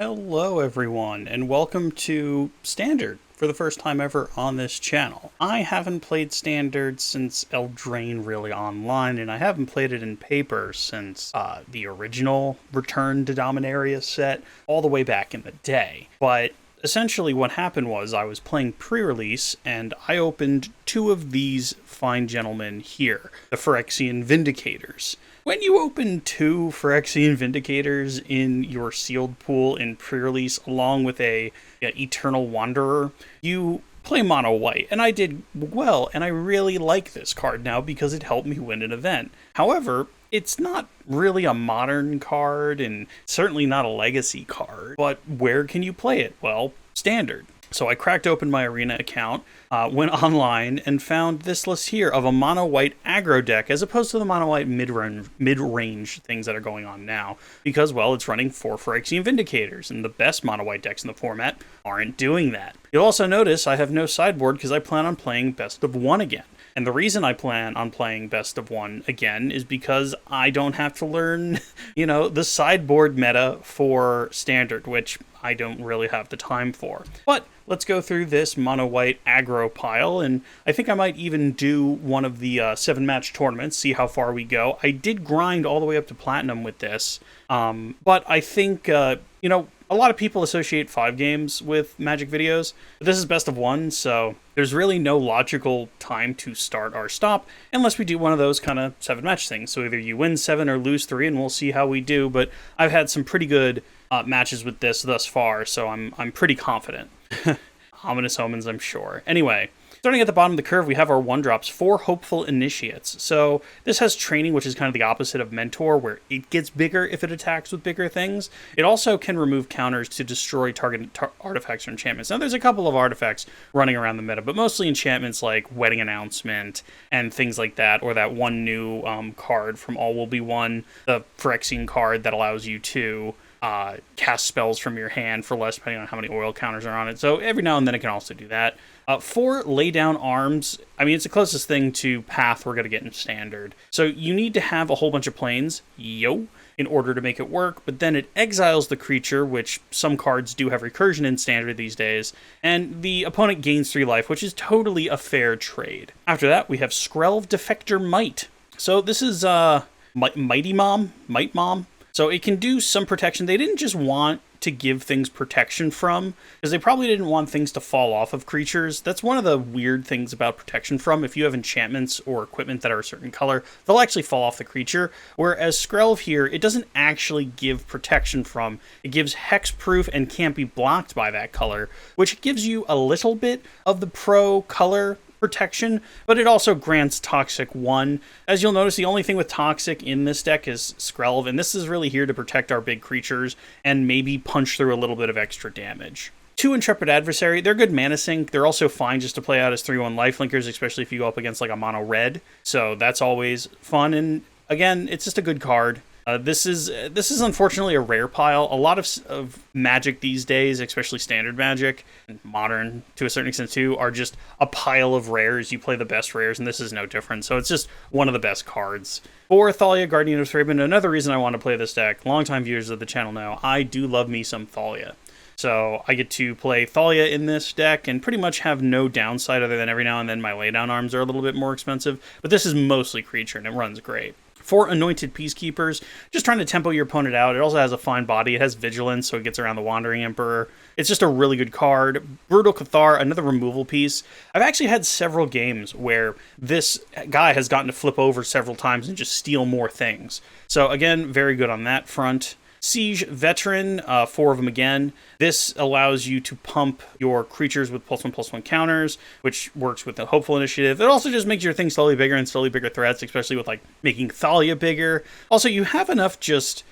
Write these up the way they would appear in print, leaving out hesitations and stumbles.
Hello everyone, and welcome to Standard for the first time ever on this channel. I haven't played Standard since Eldraine really online, and I haven't played it in paper since the original Return to Dominaria set all the way back in the day. But essentially what happened was I was playing pre-release, and I opened two of these fine gentlemen here, the Phyrexian Vindicators. When you open two Phyrexian Vindicators in your sealed pool in pre-release along with a Eternal Wanderer, you play mono white, and I did well, and I really like this card now because it helped me win an event. However, it's not really a modern card, and certainly not a legacy card, but where can you play it? Well, Standard. So I cracked open my Arena account, went online, and found this list here of a mono-white aggro deck as opposed to the mono-white mid-range things that are going on now. Because, well, it's running 4 Phyrexian Vindicators, and the best mono-white decks in the format aren't doing that. You'll also notice I have no sideboard because I plan on playing Best of 1 again. And the reason I plan on playing Best of 1 again is because I don't have to learn, the sideboard meta for Standard, which I don't really have the time for. But let's go through this mono-white aggro pile, and I think I might even do one of the 7-match tournaments, see how far we go. I did grind all the way up to Platinum with this, but I think, a lot of people associate 5 games with Magic videos, but this is Best of 1, so there's really no logical time to start or stop unless we do one of those kind of 7-match things. So either you win 7 or lose 3, and we'll see how we do, but I've had some pretty good matches with this thus far, so I'm pretty confident. Ominous omens, I'm sure. Anyway, starting at the bottom of the curve, we have our 1-drops, 4 Hopeful Initiates. So this has training, which is kind of the opposite of Mentor, where it gets bigger if it attacks with bigger things. It also can remove counters to destroy target artifacts or enchantments. Now, there's a couple of artifacts running around the meta, but mostly enchantments like Wedding Announcement and things like that, or that one new card from All Will Be One, the Phyrexian card that allows you to cast spells from your hand for less, depending on how many oil counters are on it. So every now and then it can also do that. 4 Lay Down Arms. I mean, it's the closest thing to Path we're going to get in Standard. So you need to have a whole bunch of planes, in order to make it work, but then it exiles the creature, which some cards do have recursion in Standard these days, and the opponent gains 3 life, which is totally a fair trade. After that, we have Skrelv Defector Might. So this is Might Mom. So it can do some protection. They didn't just want to give things protection from, because they probably didn't want things to fall off of creatures. That's one of the weird things about protection from. If you have enchantments or equipment that are a certain color, they'll actually fall off the creature. Whereas Skrelv here, it doesn't actually give protection from. It gives hexproof and can't be blocked by that color, which gives you a little bit of the pro color protection, but it also grants Toxic 1. As you'll notice, the only thing with Toxic in this deck is Skrelv, and this is really here to protect our big creatures and maybe punch through a little bit of extra damage. 2 Intrepid Adversary, they're good mana sink. They're also fine just to play out as 3/1 lifelinkers, especially if you go up against like a mono red. So that's always fun, and again, it's just a good card. This is unfortunately a rare pile. A lot of Magic these days, especially Standard Magic, and Modern to a certain extent too, are just a pile of rares. You play the best rares, and this is no different. So it's just one of the best cards. 4 Thalia, Guardian of Thraben. Another reason I want to play this deck, longtime viewers of the channel know, I do love me some Thalia. So I get to play Thalia in this deck and pretty much have no downside other than every now and then my laydown arms are a little bit more expensive. But this is mostly creature, and it runs great. 4 Anointed Peacekeepers, just trying to tempo your opponent out. It also has a fine body. It has Vigilance, so it gets around the Wandering Emperor. It's just a really good card. Brutal Cathar, another removal piece. I've actually had several games where this guy has gotten to flip over several times and just steal more things. So again, very good on that front. Siege Veteran, 4 of them again. This allows you to pump your creatures with +1/+1 counters, which works with the Hopeful Initiative. It also just makes your thing slowly bigger and slowly bigger threats, especially with like making Thalia bigger. Also, you have enough just,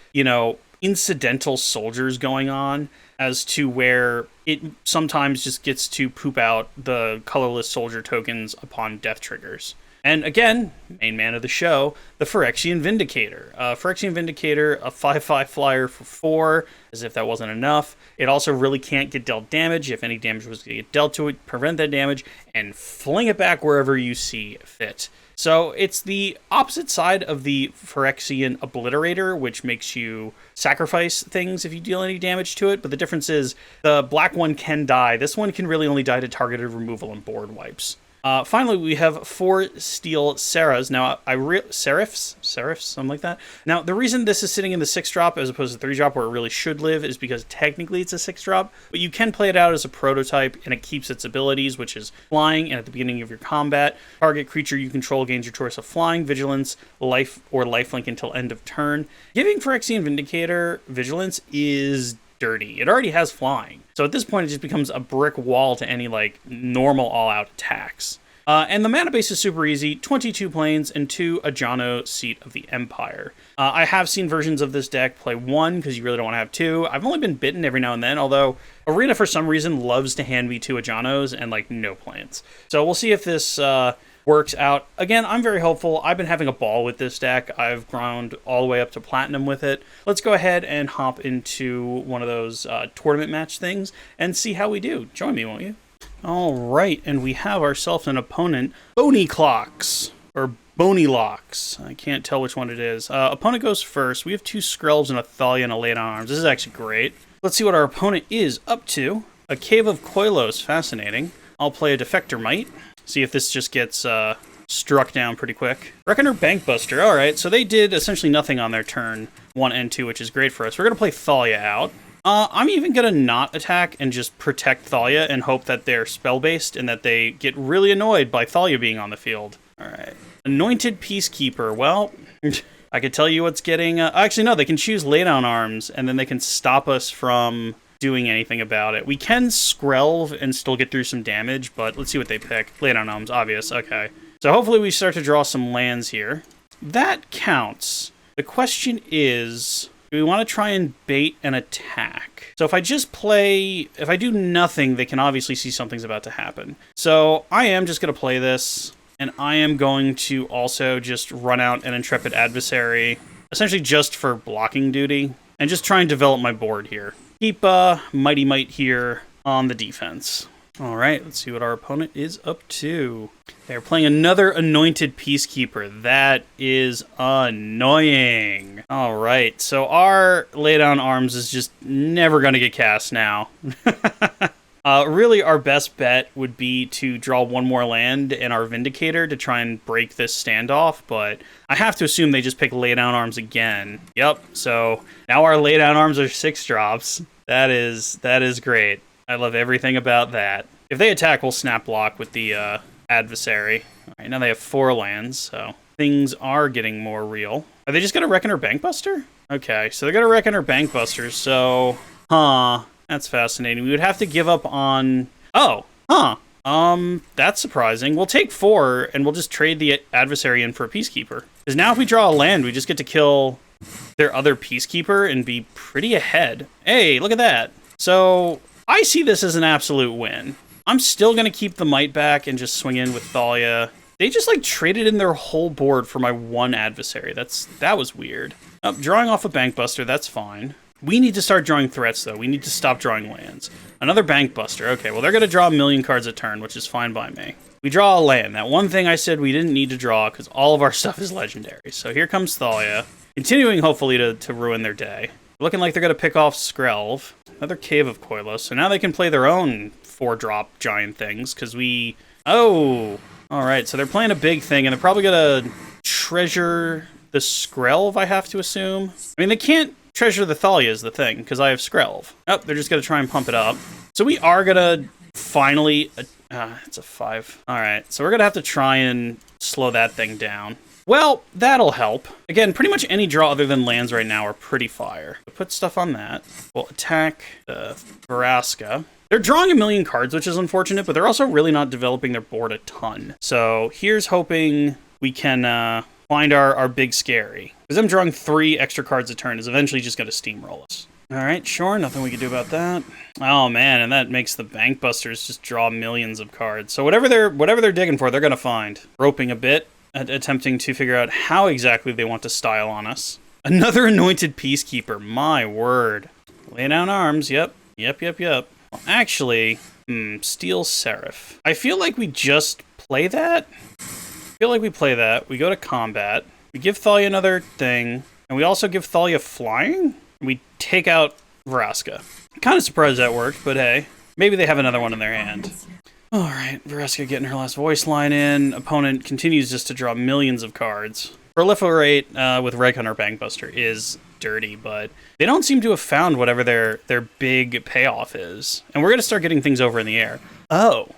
incidental soldiers going on as to where it sometimes just gets to poop out the colorless soldier tokens upon death triggers. And again, main man of the show, the Phyrexian Vindicator. Phyrexian Vindicator, a 5/5 flyer for 4, as if that wasn't enough. It also really can't get dealt damage. If any damage was going to get dealt to it, prevent that damage, and fling it back wherever you see fit. So it's the opposite side of the Phyrexian Obliterator, which makes you sacrifice things if you deal any damage to it. But the difference is the black one can die. This one can really only die to targeted removal and board wipes. Finally, we have 4 Steel Serafs. Now, Serifs, something like that. Now, the reason this is sitting in the 6-drop as opposed to 3-drop where it really should live is because technically it's a 6-drop, but you can play it out as a prototype, and it keeps its abilities, which is flying, and at the beginning of your combat, target creature you control gains your choice of flying, vigilance, life, or lifelink until end of turn. Giving Phyrexian Vindicator vigilance is dirty. It already has flying. So at this point, it just becomes a brick wall to any, like, normal all-out attacks. And the mana base is super easy. 22 planes and 2 Ajano Seat of the Empire. I have seen versions of this deck play 1 because you really don't want to have 2. I've only been bitten every now and then, although Arena, for some reason, loves to hand me 2 Ajanos and, like, no planes. So we'll see if this works out. Again, I'm very hopeful. I've been having a ball with this deck. I've ground all the way up to Platinum with it. Let's go ahead and hop into one of those tournament match things and see how we do. Join me, won't you? All right, and we have ourselves an opponent, Bony Clocks, or Bony Locks. I can't tell which one it is. Opponent goes first. We have 2 Skrelvs and a Thalia and a Lay Down Arms. This is actually great. Let's see what our opponent is up to. A Cave of Koilos, fascinating. I'll play a Defector Might. See if this just gets struck down pretty quick. Reckoner Bankbuster. All right, so they did essentially nothing on their turn 1 and 2, which is great for us. We're going to play Thalia out. I'm even going to not attack and just protect Thalia and hope that they're spell-based and that they get really annoyed by Thalia being on the field. All right. Anointed Peacekeeper. Well, I could tell you what's getting... actually, no, they can choose Lay Down Arms, and then they can stop us from doing anything about it. We can Skrelv and still get through some damage, but let's see what they pick. Lay Down Arms, obvious. Okay. So hopefully we start to draw some lands here. That counts. The question is... do we want to try and bait an attack? So if I do nothing, they can obviously see something's about to happen. So I am just going to play this, and I am going to also just run out an Intrepid Adversary, essentially just for blocking duty, and just try and develop my board here. Keep Mighty Might here on the defense. All right, let's see what our opponent is up to. They're playing another Anointed Peacekeeper. That is annoying. All right, so our Lay Down Arms is just never going to get cast now. Really, our best bet would be to draw 1 more land and our Vindicator to try and break this standoff, but I have to assume they just pick Lay Down Arms again. Yep, so now our Lay Down Arms are 6-drops. That is great. I love everything about that. If they attack, we'll snap block with the adversary. All right, now they have 4 lands, so things are getting more real. Are they just going to Reckoner Bankbuster? Okay, so they're going to Reckoner Bankbuster, so... that's fascinating. We would have to give up on... that's surprising. We'll take 4, and we'll just trade the adversary in for a Peacekeeper. Because now if we draw a land, we just get to kill their other Peacekeeper and be pretty ahead. Hey, look at that. So... I see this as an absolute win. I'm still going to keep the Might back and just swing in with Thalia. They just, like, traded in their whole board for my 1 adversary. That was weird. Drawing off a Bankbuster, that's fine. We need to start drawing threats, though. We need to stop drawing lands. Another Bankbuster. Okay, well, they're going to draw 1,000,000 cards a turn, which is fine by me. We draw a land. That one thing I said we didn't need to draw because all of our stuff is legendary. So here comes Thalia, continuing, hopefully, to ruin their day. Looking like they're going to pick off Skrelv. Another Cave of Koilos. So now they can play their own 4-drop giant things, because we... Oh! Alright, so they're playing a big thing, and they're probably going to treasure the Skrelv, I have to assume. I mean, they can't treasure the Thalia is the thing, because I have Skrelv. Oh, they're just going to try and pump it up. So we are going to finally... it's a 5. Alright, so we're going to have to try and slow that thing down. Well, that'll help. Again, pretty much any draw other than lands right now are pretty fire. Put stuff on that. We'll attack the Vraska. They're drawing 1,000,000 cards, which is unfortunate, but they're also really not developing their board a ton. So here's hoping we can find our big scary. Because them drawing 3 extra cards a turn is eventually just going to steamroll us. All right, sure, nothing we can do about that. Oh man, and that makes the Bankbusters just draw millions of cards. So whatever they're digging for, they're going to find. Roping a bit. Attempting to figure out how exactly they want to style on us. Another Anointed Peacekeeper, my word. Lay Down Arms, yep. Well, actually, Steel Seraph. I feel like we just play that, feel like we play that. We go to combat. We give Thalia another thing. And we also give Thalia flying. We take out Vraska. Kind of surprised that worked, but hey. Maybe they have another one in their hand. Alright, Vraska getting her last voice line in. Opponent continues just to draw millions of cards. Proliferate with Red Hunter Bankbuster is dirty, but they don't seem to have found whatever their big payoff is. And we're going to start getting things over in the air. Oh.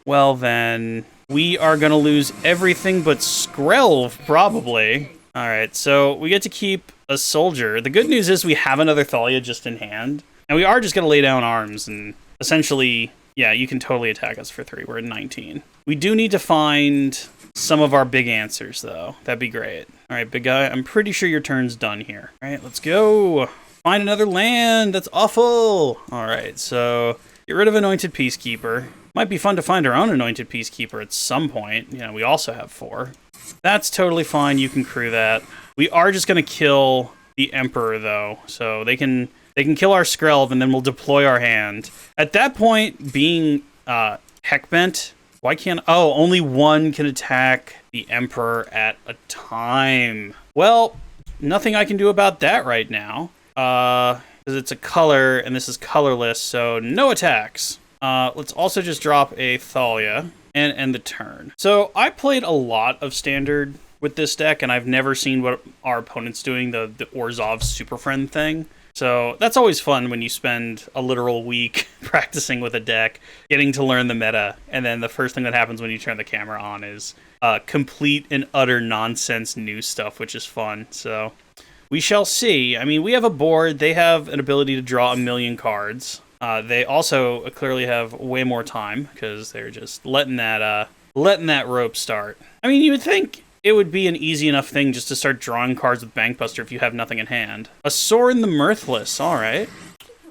Well then, we are going to lose everything but Skrelv, probably. Alright, so we get to keep a soldier. The good news is we have another Thalia just in hand. And we are just going to lay down arms and essentially, yeah, you can totally attack us for 3. We're at 19. We do need to find some of our big answers, though. That'd be great. All right, big guy, I'm pretty sure your turn's done here. All right, let's go. Find another land. That's awful. All right, so get rid of Anointed Peacekeeper. Might be fun to find our own Anointed Peacekeeper at some point. You know, we also have 4. That's totally fine. You can crew that. We are just going to kill the Emperor, though, so they can kill our Skrelv, and then we'll deploy our hand. At that point, being Heckbent, why can't... Oh, only one can attack the Emperor at a time. Well, nothing I can do about that right now. Because it's a color, and this is colorless, so no attacks. Let's also just drop a Thalia and end the turn. So I played a lot of Standard with this deck, and I've never seen what our opponent's doing, the Orzhov Super Friend thing. So that's always fun when you spend a literal week practicing with a deck, getting to learn the meta, and then the first thing that happens when you turn the camera on is complete and utter nonsense new stuff, which is fun. So we shall see. I mean, we have a board. They have an ability to draw 1 million cards. They also clearly have way more time because they're just letting that rope start. I mean, you would think it would be an easy enough thing just to start drawing cards with Bankbuster if you have nothing in hand. A Sorin the Mirthless, alright.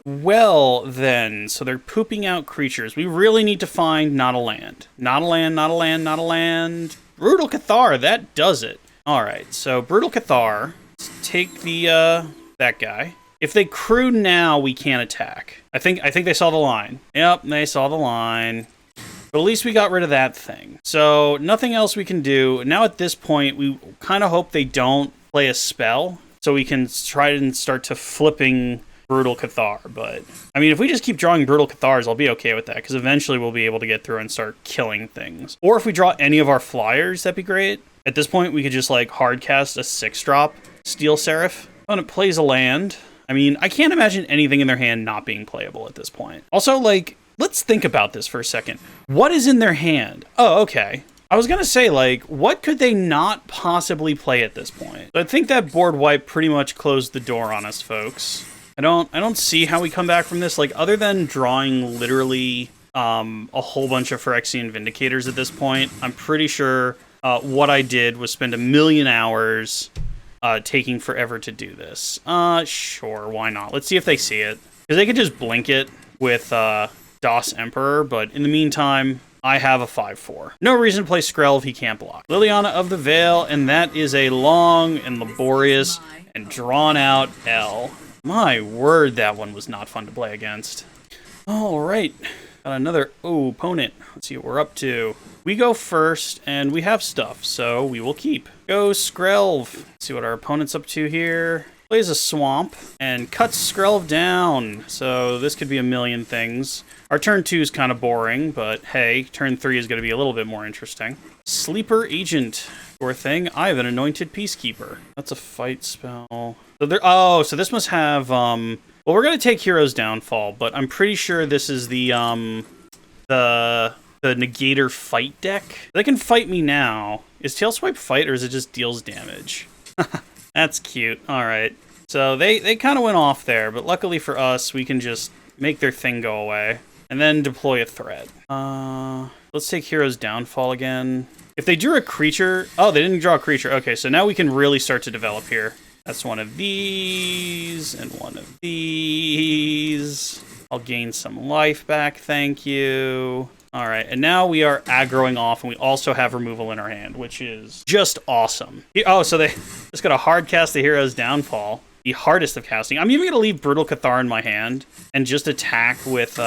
Well, then, so they're pooping out creatures. We really need to find not a land. Not a land, not a land, not a land. Brutal Cathar, that does it. Alright, so Brutal Cathar, let's take the, that guy. If they crew now, we can't attack. I think they saw the line. Yep, they saw the line. But at least we got rid of that thing. So nothing else we can do. Now at this point, we kind of hope they don't play a spell, so we can try and start to flipping Brutal Cathar. But, I mean, if we just keep drawing Brutal Cathars, I'll be okay with that, because eventually we'll be able to get through and start killing things. Or if we draw any of our flyers, that'd be great. At this point, we could just, like, hardcast a 6-drop Steel Seraph. And it plays a land. I mean, I can't imagine anything in their hand not being playable at this point. Also, like, let's think about this for a second. What is in their hand? Oh, okay. I was gonna say, like, what could they not possibly play at this point? I think that board wipe pretty much closed the door on us, folks. I don't see how we come back from this, like, other than drawing literally a whole bunch of Phyrexian Vindicators at this point. I'm pretty sure what I did was spend 1 million hours taking forever to do this. Sure, why not? Let's see if they see it. Because they could just blink it with DOS Emperor, but in the meantime, I have a 5/4. No reason to play Skrelv, he can't block. Liliana of the Veil, and that is a long and laborious and drawn-out L. My word, that one was not fun to play against. All right, got another opponent. Let's see what we're up to. We go first, and we have stuff, so we will keep. Go Skrelv. Let's see what our opponent's up to here. Plays a swamp and cuts Skrelv down. So this could be 1 million things. Our turn 2 is kind of boring, but hey, turn 3 is going to be a little bit more interesting. Sleeper Agent. Poor thing. I have an Anointed Peacekeeper. That's a fight spell. So there. Oh, so this must have. Well, we're going to take Hero's Downfall, but I'm pretty sure this is the Negator fight deck. They can fight me now. Is Tailswipe fight, or is it just deals damage? That's cute. All right. So they kind of went off there, but luckily for us, we can just make their thing go away and then deploy a threat. Let's take Hero's Downfall again. If they drew a creature... Oh, they didn't draw a creature. Okay, so now we can really start to develop here. That's one of these and one of these. I'll gain some life back, thank you. All right, and now we are aggroing off, and we also have removal in our hand, which is just awesome. Oh, so they just got to hard cast the Hero's Downfall, the hardest of casting. I'm even going to leave Brutal Cathar in my hand and just attack with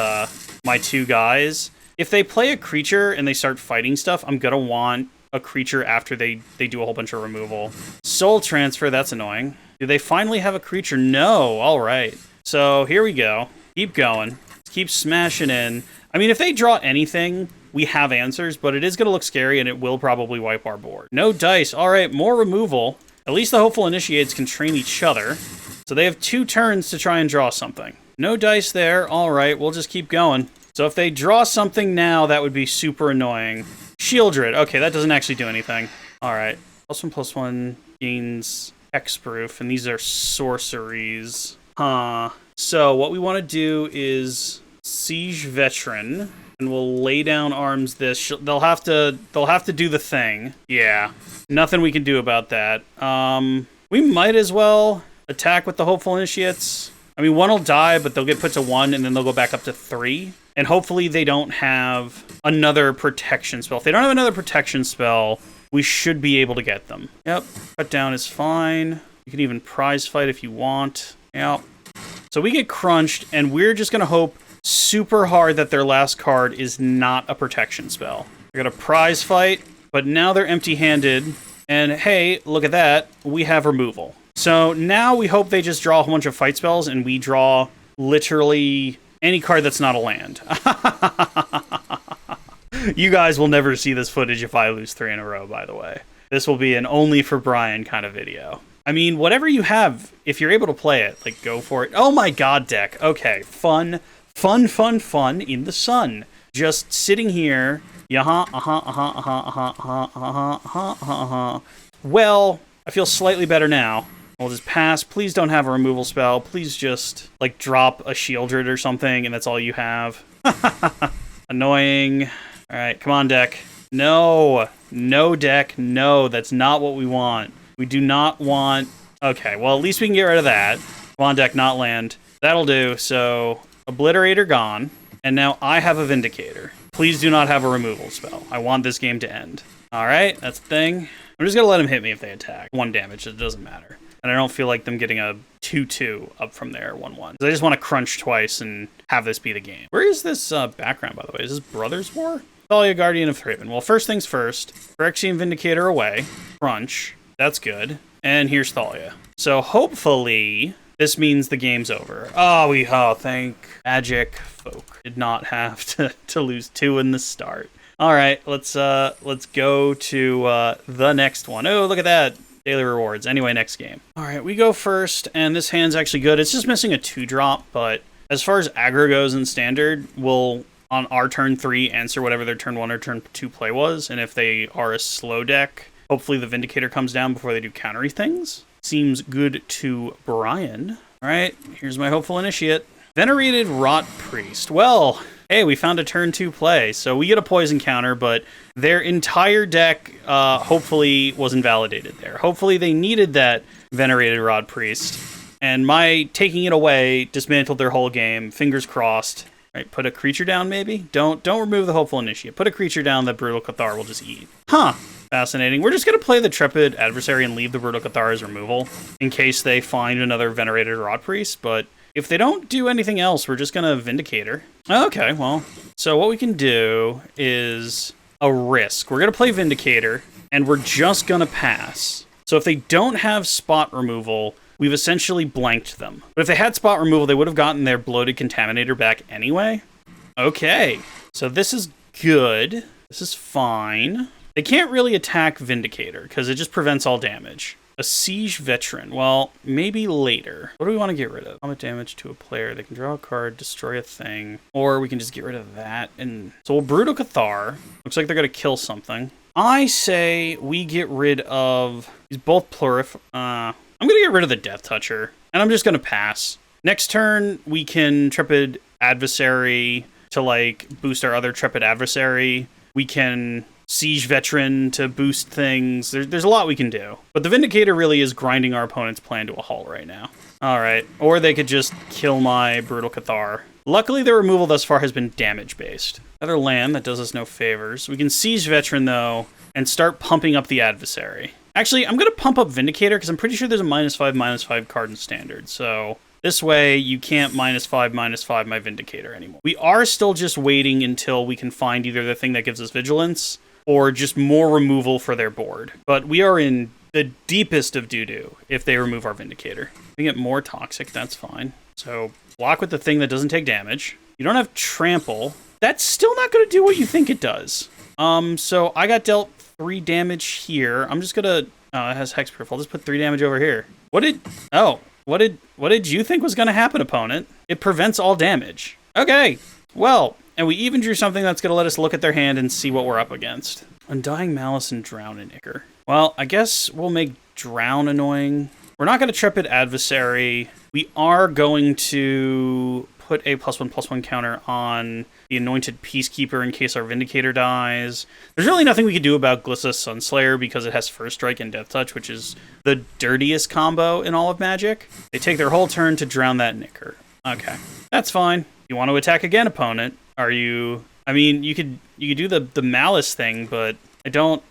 my 2 guys if they play a creature and they start fighting stuff, I'm gonna want a creature after they do a whole bunch of removal. Soul Transfer, that's annoying. Do they finally have a creature? No. All right. So here we go. Keep going. Keep smashing in. I mean, if they draw anything, we have answers, but it is going to look scary, and it will probably wipe our board. No dice. All right, more removal. At least the Hopeful Initiates can train each other. So they have 2 turns to try and draw something. No dice there. All right, we'll just keep going. So if they draw something now, that would be super annoying. Shieldred. Okay, that doesn't actually do anything. All right. +1/+1 gains hexproof, and these are sorceries. Huh. So what we want to do is Siege Veteran, and we'll lay down arms this. They'll have to do the thing. Yeah. Nothing we can do about that. We might as well attack with the Hopeful Initiates. I mean, 1 will die, but they'll get put to 1, and then they'll go back up to 3. And hopefully they don't have another protection spell. If they don't have another protection spell, we should be able to get them. Yep, cut down is fine. You can even prize fight if you want. Yep. So we get crunched, and we're just going to hope super hard that their last card is not a protection spell. We're going to prize fight, but now they're empty-handed. And hey, look at that. We have removal. So now we hope they just draw a whole bunch of fight spells, and we draw literally any card that's not a land. You guys will never see this footage if I lose 3 in a row, by the way. This will be an only for Brian kind of video. I mean, whatever you have, if you're able to play it, like, go for it. Oh my god, deck. Okay, fun in the sun. Just sitting here. Well, I feel slightly better now. We'll just pass. Please don't have a removal spell. Please just, like, drop a Shieldred or something, and that's all you have. Annoying. All right, come on, deck. No. No, deck. No, that's not what we want. We do not want... Okay, well, at least we can get rid of that. Come on, deck, not land. That'll do. So, Obliterator gone. And now I have a Vindicator. Please do not have a removal spell. I want this game to end. All right, that's the thing. I'm just going to let them hit me if they attack. 1 damage, it doesn't matter. And I don't feel like them getting a 2-2 up from there, 1-1. I just want to crunch twice and have this be the game. Where is this background, by the way? Is this Brothers War? Thalia, Guardian of Thraben. Well, first things first. Phyrexian Vindicator away. Crunch. That's good. And here's Thalia. So hopefully this means the game's over. Oh, thank Magic folk. Did not have to lose 2 in the start. All right, let's go to the next one. Oh, look at that. Daily rewards. Anyway, next game. All right, we go first, and this hand's actually good. It's just missing a 2-drop, but as far as aggro goes in Standard, we'll, on our turn 3, answer whatever their turn 1 or turn 2 play was, and if they are a slow deck, hopefully the Vindicator comes down before they do countery things. Seems good to Brian. All right, here's my Hopeful Initiate. Venerated Rot Priest. Well, hey, we found a turn 2 play, so we get a poison counter, but their entire deck hopefully was invalidated there. Hopefully they needed that Venerated Rod Priest, and my taking it away dismantled their whole game. Fingers crossed. All right, put a creature down maybe? Don't remove the Hopeful Initiate. Put a creature down that Brutal Cathar will just eat. Huh. Fascinating. We're just going to play the Trepid Adversary and leave the Brutal Cathar as removal in case they find another Venerated Rod Priest, but if they don't do anything else, we're just going to Vindicator. Okay, well, so what we can do is a risk. We're going to play Vindicator, and we're just going to pass. So if they don't have spot removal, we've essentially blanked them. But if they had spot removal, they would have gotten their Bloated Contaminator back anyway. Okay, so this is good. This is fine. They can't really attack Vindicator, because it just prevents all damage. A Siege Veteran. Well, maybe later. What do we want to get rid of? Combat damage to a player. They can draw a card, destroy a thing. Or we can just get rid of that. And so we'll Brutal Cathar. Looks like they're going to kill something. I say we get rid of... He's both I'm going to get rid of the Death Toucher. And I'm just going to pass. Next turn, we can Trepid Adversary to, like, boost our other Trepid Adversary. We can... Siege Veteran to boost things. There's a lot we can do. But the Vindicator really is grinding our opponent's plan to a halt right now. Alright, or they could just kill my Brutal Cathar. Luckily, their removal thus far has been damage-based. Another land that does us no favors. We can Siege Veteran, though, and start pumping up the Adversary. Actually, I'm going to pump up Vindicator, because I'm pretty sure there's a -5/-5 card in Standard, so This way, you can't -5/-5 my Vindicator anymore. We are still just waiting until we can find either the thing that gives us Vigilance or just more removal for their board. But we are in the deepest of doo-doo if they remove our Vindicator. We get more Toxic, that's fine. So block with the thing that doesn't take damage. You don't have Trample. That's still not going to do what you think it does. So I got dealt 3 damage here. I'm just gonna, it has Hexproof. I'll just put 3 damage over here. What did you think was gonna happen, opponent? It prevents all damage. Okay, well, and we even drew something that's gonna let us look at their hand and see what we're up against. Undying Malice and Drown and Ichor. Well, I guess we'll make Drown annoying. We're not gonna Trepid Adversary. We are going to put a +1/+1 counter on the Anointed Peacekeeper in case our Vindicator dies. There's really nothing we can do about Glissa Sunslayer because it has First Strike and Death Touch, which is the dirtiest combo in all of Magic. They take their whole turn to drown that Nicker. Okay, that's fine. You want to attack again, opponent? Are you? I mean, you could do the Malice thing, but I don't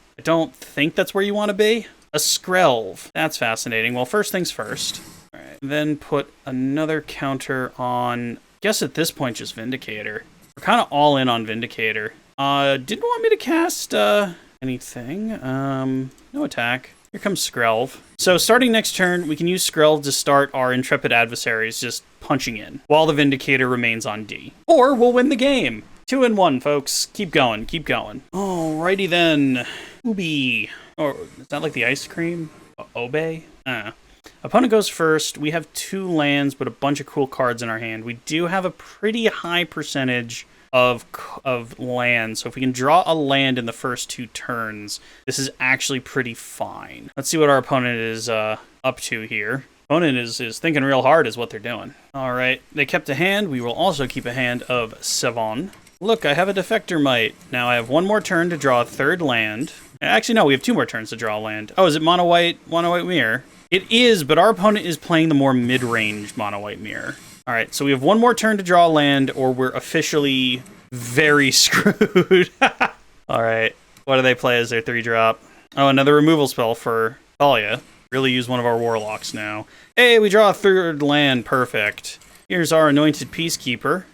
think that's where you want to be. A Skrelv. That's fascinating. Well, first things first. All right, then put another counter on. Guess at this point just Vindicator. We're kind of all in on Vindicator. Didn't want me to cast anything. No attack. Here comes Skrelv. So starting next turn, we can use Skrelv to start our Intrepid Adversaries just punching in while the Vindicator remains on D. Or we'll win the game. 2-1, folks. Keep going. Keep going. Alrighty then. Ubi. Or is that like the ice cream? Obey? Opponent goes first. We have 2 lands, but a bunch of cool cards in our hand. We do have a pretty high percentage of lands, so if we can draw a land in the first 2 turns, this is actually pretty fine. Let's see what our opponent is up to here. Opponent is thinking real hard is what they're doing. All right, they kept a hand. We will also keep a hand of Savon. Look, I have a Defector Mite. Now I have 1 more turn to draw a 3rd land. Actually, no, we have 2 more turns to draw a land. Oh, is it mono white mirror? It is, but our opponent is playing the more mid-range mono-white mirror. All right, so we have 1 more turn to draw land, or we're officially very screwed. All right, what do they play as their 3-drop? Oh, another removal spell for Thalia. Really use one of our Warlocks now. Hey, we draw a 3rd land. Perfect. Here's our Anointed Peacekeeper.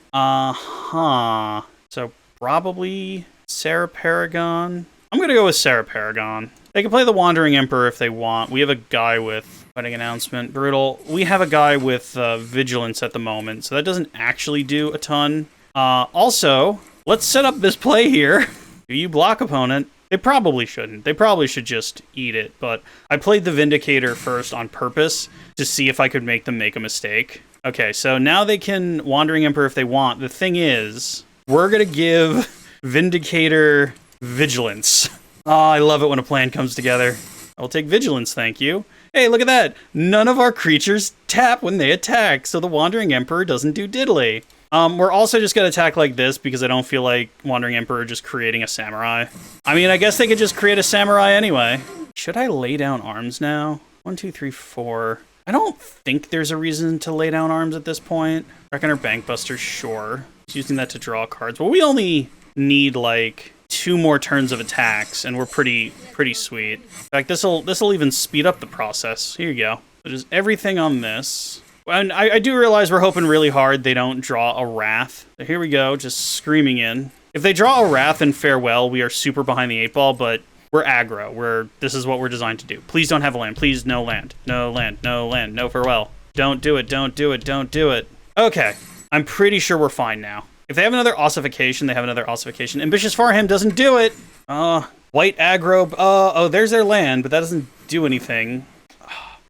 So probably Sarah Paragon. I'm going to go with Sarah Paragon. They can play the Wandering Emperor if they want. We have a guy with Wedding Announcement, Brutal. We have a guy with Vigilance at the moment, so that doesn't actually do a ton. Also, let's set up this play here. Do you block, opponent? They probably shouldn't. They probably should just eat it, but I played the Vindicator first on purpose to see if I could make them make a mistake. Okay, so now they can Wandering Emperor if they want. The thing is, we're going to give Vindicator Vigilance. Oh, I love it when a plan comes together. I'll take Vigilance, thank you. Hey, look at that. None of our creatures tap when they attack, so the Wandering Emperor doesn't do diddly. We're also just going to attack like this because I don't feel like Wandering Emperor just creating a Samurai. I mean, I guess they could just create a Samurai anyway. Should I lay down arms now? 1, 2, 3, 4. I don't think there's a reason to lay down arms at this point. Reckoner Bankbuster, sure. Just using that to draw cards. Well, we only need like 2 more turns of attacks, and we're pretty sweet. In fact, this'll even speed up the process. Here you go. So just everything on this. And I do realize we're hoping really hard they don't draw a Wrath. So here we go, just screaming in. If they draw a Wrath and Farewell, we are super behind the 8 ball, but we're aggro. This is what we're designed to do. Please don't have a land. Please, no land. No land. No land. No farewell. Don't do it. Don't do it. Don't do it. Okay. I'm pretty sure we're fine now. If they have another ossification, they have another ossification. Ambitious Farham doesn't do it. White aggro. Oh, there's their land, but that doesn't do anything.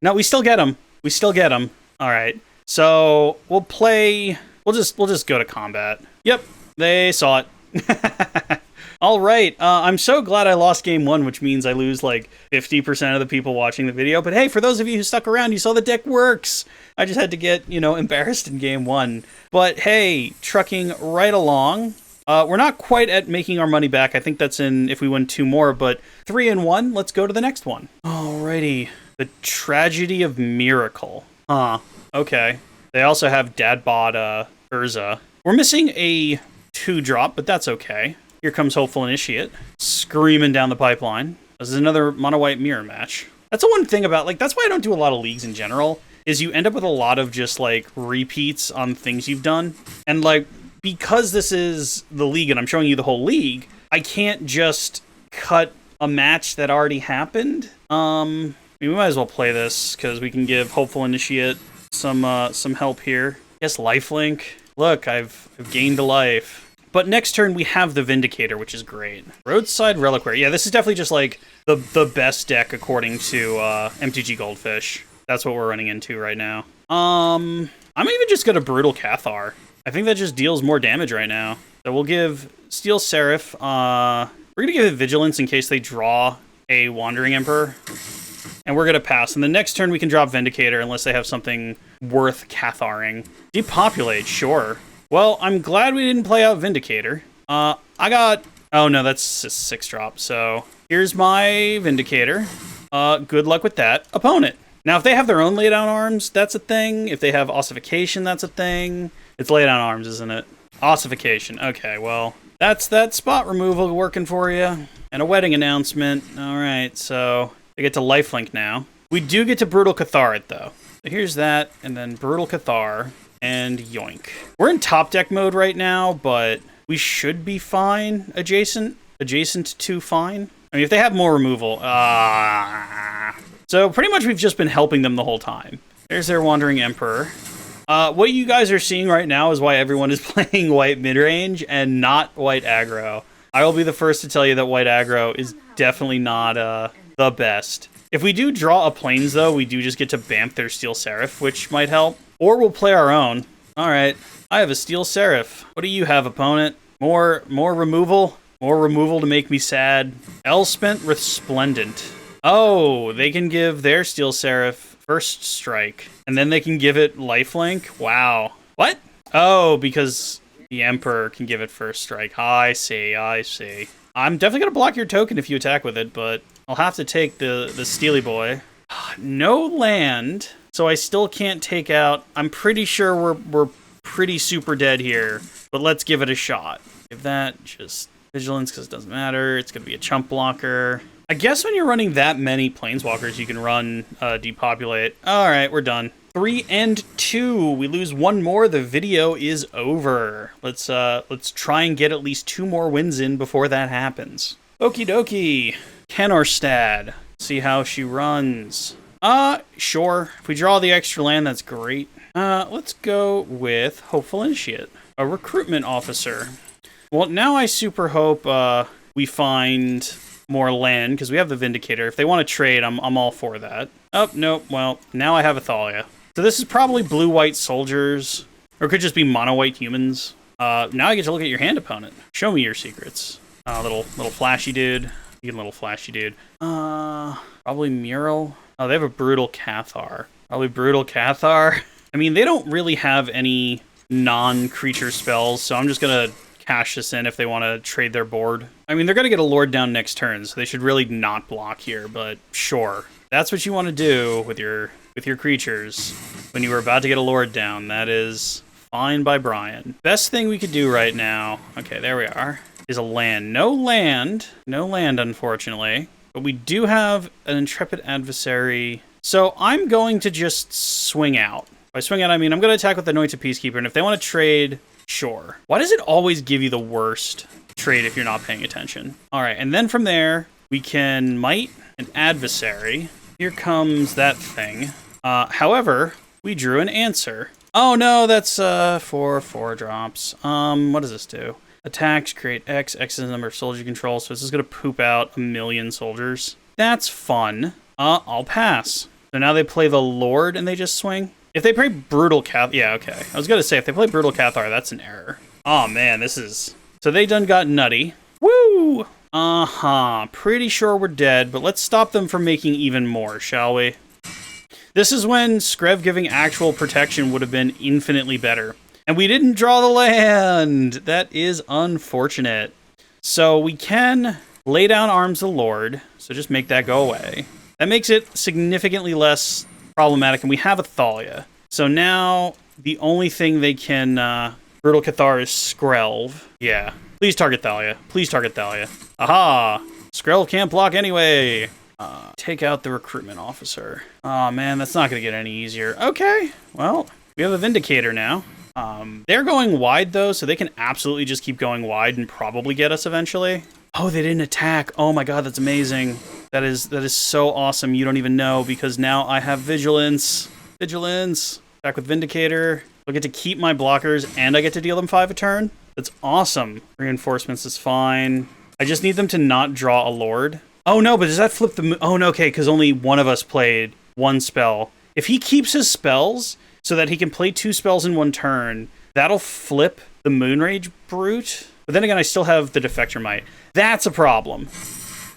No, we still get them. We still get them. All right. So we'll play. We'll just go to combat. Yep, they saw it. All right. I'm so glad I lost game 1, which means I lose like 50% of the people watching the video. But hey, for those of you who stuck around, you saw the deck works. I just had to get, embarrassed in game 1. But hey, trucking right along. We're not quite at making our money back. I think that's in if we win 2 more, but 3-1. Let's go to the next one. Alrighty. The Tragedy of Miracle. Okay. They also have Dadbot Urza. We're missing a 2-drop, but that's okay. Here comes Hopeful Initiate, screaming down the pipeline. This is another mono-white mirror match. That's the one thing about, that's why I don't do a lot of leagues in general, is you end up with a lot of just, like, repeats on things you've done. And, like, because this is the league and I'm showing you the whole league, I can't just cut a match that already happened. I mean, we might as well play this, because we can give Hopeful Initiate some help here. Yes, lifelink. Look, I've gained a life. But next turn, we have the Vindicator, which is great. Roadside Reliquary. Yeah, this is definitely just, like, the best deck according to MTG Goldfish. That's what we're running into right now. I'm even just going to Brutal Cathar. I think that just deals more damage right now. So we'll give Steel Seraph. We're going to give it Vigilance in case they draw a Wandering Emperor. And we're going to pass. And the next turn, we can drop Vindicator unless they have something worth Catharing. Depopulate, sure. Well, I'm glad we didn't play out Vindicator. I got... Oh, no, that's a 6-drop. So here's my Vindicator. Good luck with that. Opponent. Now, if they have their own laydown arms, that's a thing. If they have Ossification, that's a thing. It's laydown arms, isn't it? Ossification. Okay, well, that's that spot removal working for you. And a wedding announcement. All right, so I get to lifelink now. We do get to Brutal Cathar it, though. So here's that, and then Brutal Cathar, and yoink. We're in top deck mode right now, but we should be fine. Adjacent to fine. I mean, if they have more removal, So pretty much we've just been helping them the whole time. There's their Wandering Emperor. What you guys are seeing right now is why everyone is playing white midrange and not white aggro. I will be the first to tell you that white aggro is definitely not the best. If we do draw a Plains, though, we do just get to Bamf their Steel Seraph, which might help. Or we'll play our own. All right, I have a Steel Seraph. What do you have, opponent? More removal? More removal to make me sad. Elspent Resplendent. Oh, they can give their Steel Seraph first strike, and then they can give it lifelink? Wow. What? Oh, because the Emperor can give it first strike. I see. I'm definitely going to block your token if you attack with it, but I'll have to take the Steely Boy. No land, so I still can't take out... I'm pretty sure we're pretty super dead here, but let's give it a shot. Give that just Vigilance, because it doesn't matter. It's going to be a chump blocker. I guess when you're running that many Planeswalkers, you can run Depopulate. All right, we're done. 3 and 2. We lose one more. The video is over. Let's try and get at least 2 more wins in before that happens. Okie dokie. Kenorstad. See how she runs. Sure. If we draw the extra land, that's great. Let's go with Hopeful Initiate. A Recruitment Officer. Well, now I super hope we find more land, because we have the Vindicator. If they want to trade, I'm all for that. Oh, nope. Well, now I have a Thalia. So this is probably blue-white soldiers, or it could just be mono-white humans. Now I get to look at your hand, opponent. Show me your secrets. Little flashy dude. You get a little flashy dude. Probably Mural. Oh, they have a Brutal Cathar. Probably Brutal Cathar. I mean, they don't really have any non-creature spells, so I'm just gonna cash this in if they want to trade their board. I mean, they're going to get a Lord down next turn, so they should really not block here, but sure. That's what you want to do with your creatures when you were about to get a Lord down. That is fine by Brian. Best thing we could do right now, okay, there we are, is a land. No land, unfortunately, but we do have an Intrepid Adversary, so I'm going to just swing out. By swing out, I mean I'm going to attack with the Anointed Peacekeeper, and if they want to trade... Sure. Why does it always give you the worst trade if you're not paying attention? All right, and then from there, we can Might an Adversary. Here comes that thing. However, we drew an answer. Oh no, that's 4 drops. What does this do? Attacks, create X. X is the number of soldiers you control, so this is going to poop out 1,000,000 soldiers. That's fun. I'll pass. So now they play the Lord and they just swing? If they play Brutal Cathar... Yeah, okay. I was going to say, if they play Brutal Cathar, that's an error. Oh, man, this is... So they done got nutty. Woo! Pretty sure we're dead, but let's stop them from making even more, shall we? This is when Skrev giving actual protection would have been infinitely better. And we didn't draw the land! That is unfortunate. So we can lay down Arms of the Lord, so just make that go away. That makes it significantly less... problematic, and we have a Thalia. So now the only thing they can Brutal Cathar is Skrelv. Yeah. Please target Thalia. Please target Thalia. Aha! Skrelv can't block anyway. Take out the recruitment officer. Oh man, that's not going to get any easier. Okay, well, we have a Vindicator now. They're going wide though, so they can absolutely just keep going wide and probably get us eventually. Oh, they didn't attack. Oh my god, that's amazing. That is so awesome. You don't even know, because now I have Vigilance. Vigilance. Back with Vindicator. I get to keep my blockers and I get to deal them 5 a turn. That's awesome. Reinforcements is fine. I just need them to not draw a Lord. Oh no, but does that flip the... Oh no, okay, because only one of us played one spell. If he keeps his spells so that he can play 2 spells in 1 turn, that'll flip the Moonrage Brute. But then again, I still have the Defector Might. That's a problem.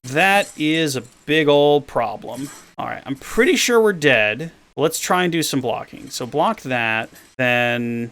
That is a big old problem. All right, I'm pretty sure we're dead. Let's try and do some blocking. So block that, then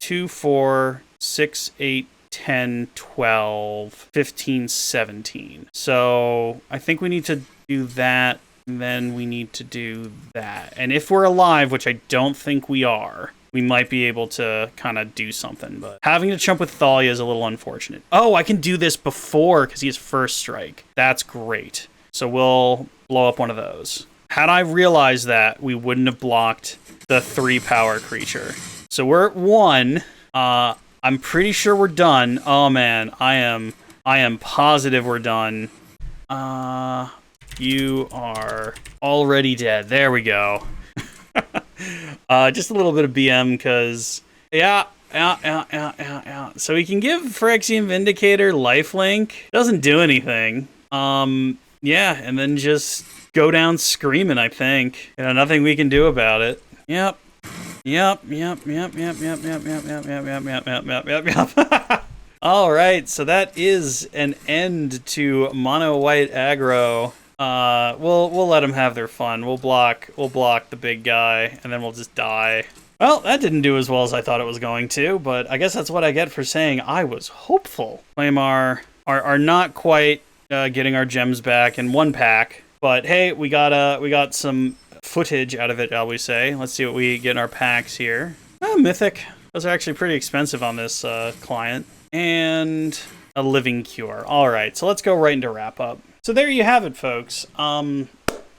2, 4, 6, 8, 10, 12, 15, 17. So I think we need to do that, and then we need to do that. And if we're alive, which I don't think we are, we might be able to kind of do something. But having to chump with Thalia is a little unfortunate. Oh, I can do this before because he has first strike. That's great. So we'll blow up one of those. Had I realized that, we wouldn't have blocked the 3-power creature. So we're at 1. I'm pretty sure we're done. Oh man, I am positive we're done. You are already dead. There we go. Just a little bit of BM, because yeah. So we can give Phyrexian Vindicator lifelink. Doesn't do anything. Yeah, and then just go down screaming, I think. You know, nothing we can do about it. Yep. All right, so that is an end to mono white aggro. We'll let them have their fun. We'll block the big guy, and then we'll just die. Well, that didn't do as well as I thought it was going to, but I guess that's what I get for saying I was hopeful. Claim are not quite getting our gems back in 1 pack, but hey, we got some footage out of it, shall we say. Let's see what we get in our packs here. Mythic. Those are actually pretty expensive on this client. And a Living Cure. All right, so let's go right into wrap up. So there you have it, folks.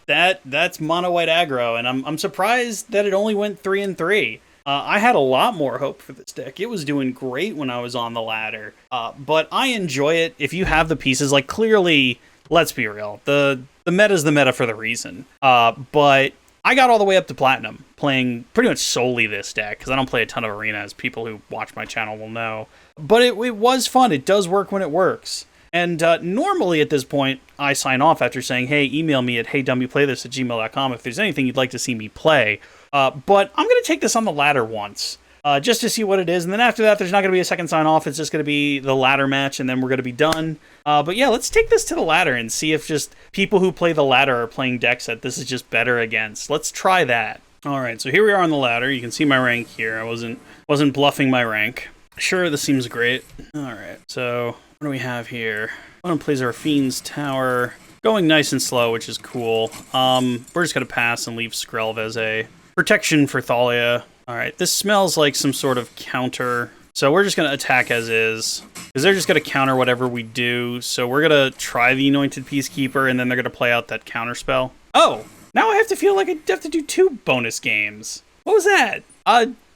That's mono white aggro, and I'm surprised that it only went 3-3. I had a lot more hope for this deck. It was doing great when I was on the ladder, but I enjoy it if you have the pieces. Like, clearly, let's be real, the meta's the meta for the reason. But I got all the way up to Platinum, playing pretty much solely this deck, because I don't play a ton of Arena, as people who watch my channel will know. But it was fun. It does work when it works. And normally at this point, I sign off after saying, hey, email me at HeyDummyPlayThis@gmail.com if there's anything you'd like to see me play. But I'm going to take this on the ladder once, just to see what it is. And then after that, there's not going to be a second sign off. It's just going to be the ladder match, and then we're going to be done. But yeah, let's take this to the ladder and see if just people who play the ladder are playing decks that this is just better against. Let's try that. All right, so here we are on the ladder. You can see my rank here. I wasn't bluffing my rank. Sure, this seems great. All right, so what do we have here? One plays our Fiend's Tower. Going nice and slow, which is cool. We're just going to pass and leave Skrelv as a protection for Thalia. All right, this smells like some sort of counter. So we're just going to attack as is, because they're just going to counter whatever we do. So we're going to try the Anointed Peacekeeper, and then they're going to play out that counter spell. Oh, now I have to feel like I have to do 2 bonus games. What was that?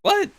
What?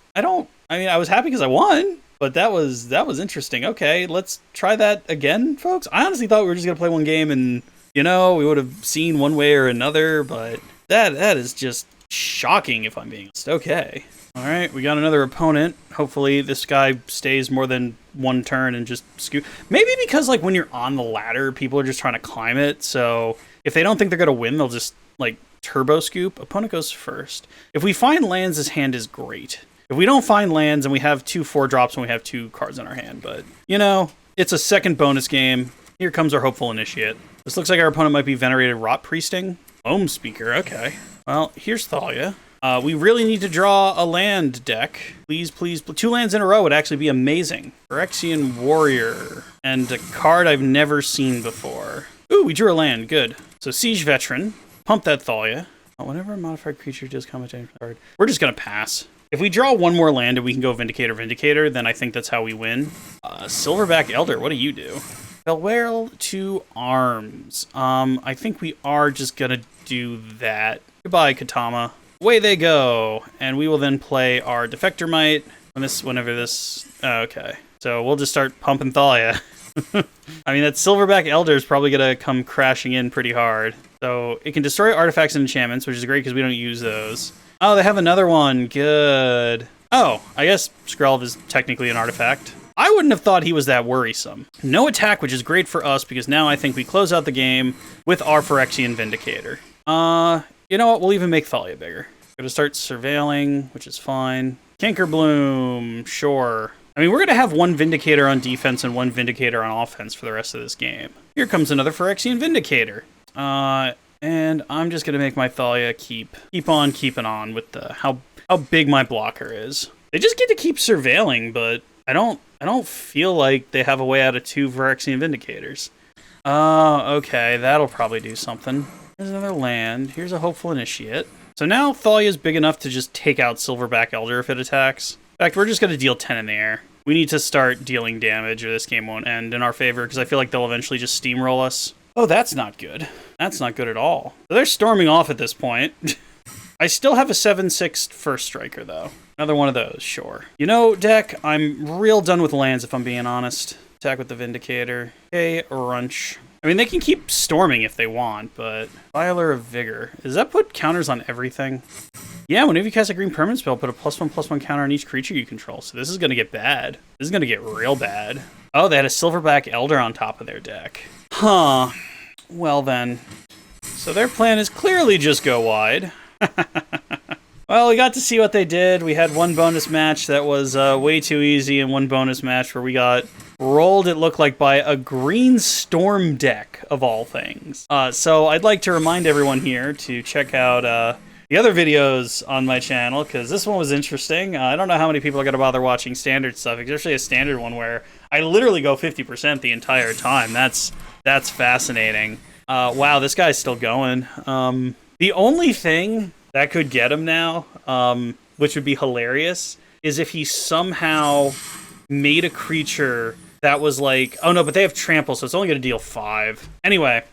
I was happy because I won, but that was interesting. Okay, let's try that again, folks. I honestly thought we were just going to play 1 game and, you know, we would have seen one way or another, but that is just shocking if I'm being honest. Okay. All right, we got another opponent. Hopefully this guy stays more than 1 turn and just scoot. Maybe because, like, when you're on the ladder, people are just trying to climb it, so if they don't think they're going to win, they'll just, like, turbo scoop. Opponent goes first. If we find lands, his hand is great. If we don't find lands, and we have 2 4-drops and we have 2 cards in our hand, but, you know, it's a second bonus game. Here comes our Hopeful Initiate. This looks like our opponent might be Venerated Rot Priesting. Ohm Speaker, okay. Well, here's Thalia. We really need to draw a land deck. Please, please. 2 lands in a row would actually be amazing. Phyrexian Warrior. And a card I've never seen before. Ooh, we drew a land. Good. So Siege Veteran. Pump that Thalia. Whenever a modified creature does commentary card, we're just going to pass. If we draw 1 more land and we can go Vindicator, then I think that's how we win. Silverback Elder, what do you do? Farewell to Arms. I think we are just gonna do that. Goodbye, Katama. Away they go, and we will then play our Defector Might whenever this. Okay, so we'll just start pumping Thalia. I mean, that Silverback Elder is probably gonna come crashing in pretty hard. So it can destroy artifacts and enchantments, which is great because we don't use those. Oh, they have another one. Good. Oh, I guess Skrelv is technically an artifact. I wouldn't have thought he was that worrisome. No attack, which is great for us because now I think we close out the game with our Phyrexian Vindicator. You know what? We'll even make Thalia bigger. Gonna start surveilling, which is fine. Cankerbloom, sure. I mean, we're gonna have one Vindicator on defense and one Vindicator on offense for the rest of this game. Here comes another Phyrexian Vindicator. And I'm just gonna make my Thalia keep on keeping on with the how big my blocker is. They just get to keep surveilling, but I don't feel like they have a way out of 2 Phyrexian Vindicators. Okay, that'll probably do something. There's another land. Here's a Hopeful Initiate. So now Thalia's big enough to just take out Silverback Elder if it attacks. In fact, we're just going to deal 10 in the air. We need to start dealing damage or this game won't end in our favor because I feel like they'll eventually just steamroll us. Oh, that's not good. That's not good at all. So they're storming off at this point. I still have a 7/6 first striker, though. Another one of those, sure. You know, deck, I'm real done with lands, if I'm being honest. Attack with the Vindicator. Okay, Runch. I mean, they can keep storming if they want, but... Viler of Vigor. Does that put counters on everything? Yeah, whenever you cast a green permanent spell, put a +1/+1 counter on each creature you control. So this is going to get bad. This is going to get real bad. Oh, they had a Silverback Elder on top of their deck. Huh. Well, then. So their plan is clearly just go wide. Well, we got to see what they did. We had one bonus match that was way too easy and one bonus match where we got rolled, it looked like, by a green storm deck, of all things. So I'd like to remind everyone here to check out the other videos on my channel, because this one was interesting. I don't know how many people are going to bother watching standard stuff, especially a standard one where I literally go 50% the entire time. That's fascinating. Wow, this guy's still going. The only thing that could get him now, which would be hilarious, is if he somehow made a creature that was like... Oh no, but they have trample, so it's only going to deal 5. Anyway,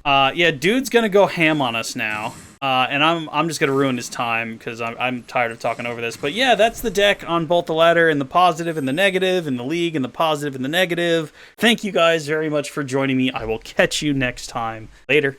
yeah, dude's going to go ham on us now. And I'm just going to ruin his time because I'm tired of talking over this. But yeah, that's the deck on both the ladder and the positive and the negative, and the league and the positive and the negative. Thank you guys very much for joining me. I will catch you next time. Later.